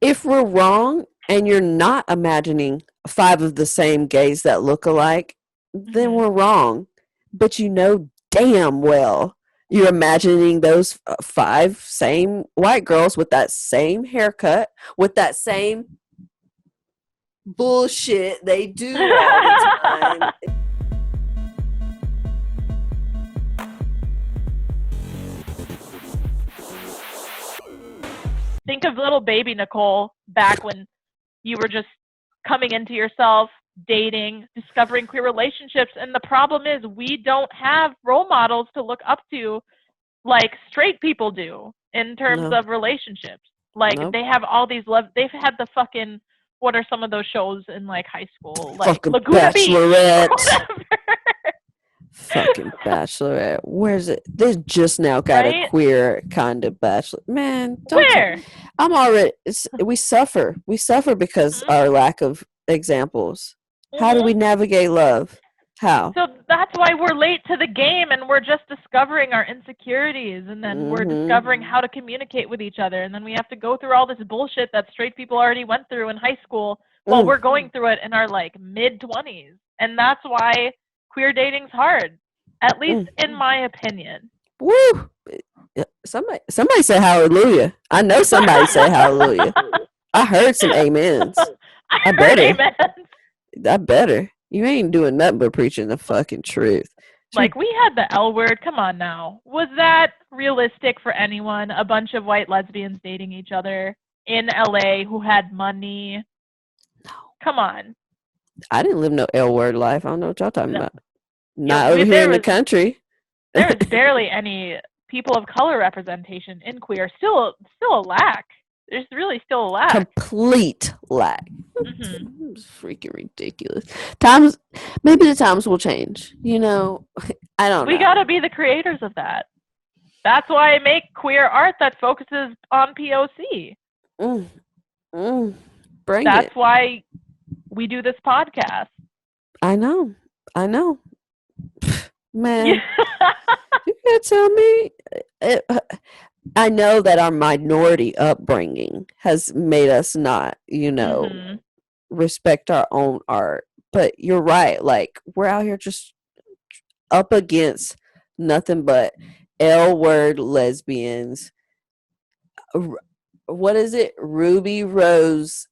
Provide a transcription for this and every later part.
If we're wrong and you're not imagining five of the same gays that look alike, then Hmm. we're wrong. But you know damn well you're imagining those five same white girls with that same haircut, with that same bullshit they do all the time. Think of little baby Nicole back when you were just coming into yourself, dating, discovering queer relationships. And the problem is, we don't have role models to look up to like straight people do in terms No, of relationships. Like, no. they have all these love, they've had the fucking, what are some of those shows in like high school? Like Fucking Laguna Beach or Bachelorette. whatever, Fucking Bachelorette. Where's it? They just now got a right? queer kind of Bachelor. Man, don't tell. Where? I'm already. We suffer. We suffer because Mm-hmm. our lack of examples. How do we Mm-hmm. navigate love? How? So that's why we're late to the game, and we're just discovering our insecurities, and then we're Mm-hmm. discovering how to communicate with each other, and then we have to go through all this bullshit that straight people already went through in high school while Mm, we're going through it in our like mid 20s. And that's why queer dating's hard, at least mm. in my opinion. Woo! Yeah, somebody say hallelujah. I know somebody say hallelujah. I heard some amens. I I heard better. amen. I better. You ain't doing nothing but preaching the fucking truth. Like, we had the L word. Come on now. Was that realistic for anyone? A bunch of white lesbians dating each other in LA who had money? Come on. I didn't live no L word life. I don't know what y'all talking No, about. you know, Not over here in the country. there was barely any people of color representation in queer. Still a lack. There's really still a lack. Complete lack. Hmm. It's freaking ridiculous. Times, maybe the times will change. You know, I don't We know. got to be the creators of that. That's why I make queer art that focuses on POC. Mm, mm, bring That's it. why we do this podcast. I know. I know. Man, Yeah. you can't tell me. It, I know that our minority upbringing has made us not, Hmm. respect our own art. But you're right. Like, we're out here just up against nothing but L word lesbians. What is it? Ruby Rose.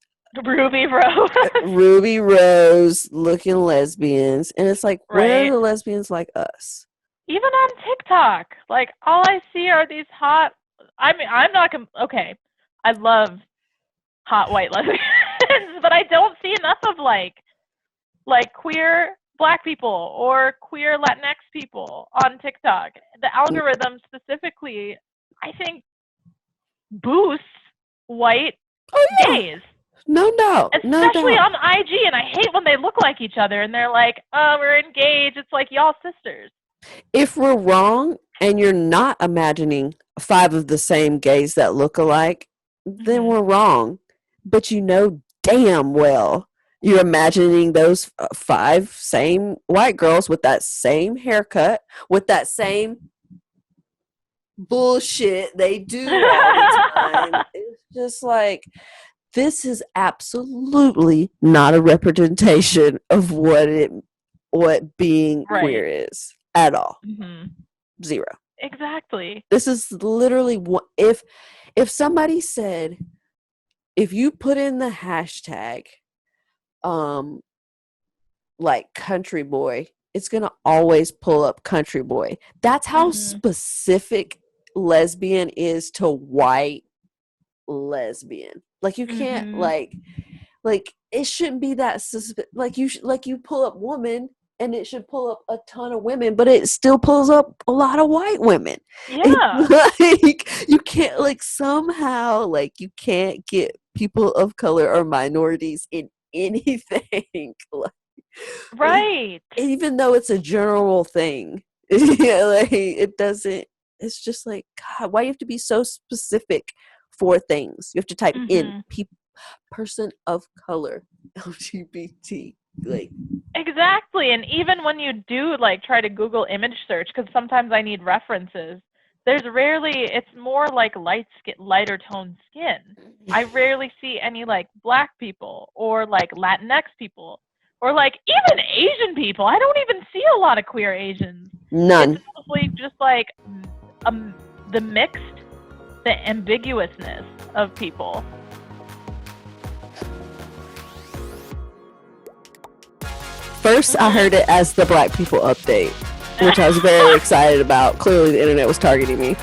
Ruby Rose looking lesbians. And it's like, where are Right. the lesbians like us? Even on TikTok, like, all I see are these hot. I mean, I'm not okay. I love hot white lesbians, but I don't see enough of like queer black people or queer Latinx people on TikTok. The algorithm specifically, I think, boosts white Oh, yeah. gays, No doubt. No especially doubt. on IG. And I hate when they look like each other and they're like, "Oh, we're engaged." It's like, y'all sisters. If we're wrong and you're not imagining five of the same gays that look alike, then Hmm. we're wrong. But you know damn well you're imagining those five same white girls with that same haircut, with that same bullshit they do all the time. It's just like, this is absolutely not a representation of what being Right. queer is at all. Hmm. Zero. Exactly. This is literally what if somebody said, if you put in the hashtag um like country boy, it's gonna always pull up country boy. That's how Hmm. specific lesbian is to white lesbian. Like, you can't Hmm. like it shouldn't be that like like you pull up woman and it should pull up a ton of women, but it still pulls up a lot of white women. It's Yeah. like, you can't, like, somehow, like, you can't get people of color or minorities in anything. Like, Right. even though it's a general thing. Yeah, like, it doesn't, it's just like, God, why do you have to be so specific for things? You have to type in Hmm. person of color, LGBT, like, Exactly. And even when you do like try to Google image search, because sometimes I need references, there's rarely, it's more like lighter toned skin. I rarely see any like black people or like Latinx people or like even Asian people. I don't even see a lot of queer Asians. It's None. mostly just like the mixed, the ambiguousness of people. First, I heard it as the Black People update, which I was very excited about. Clearly, the internet was targeting me.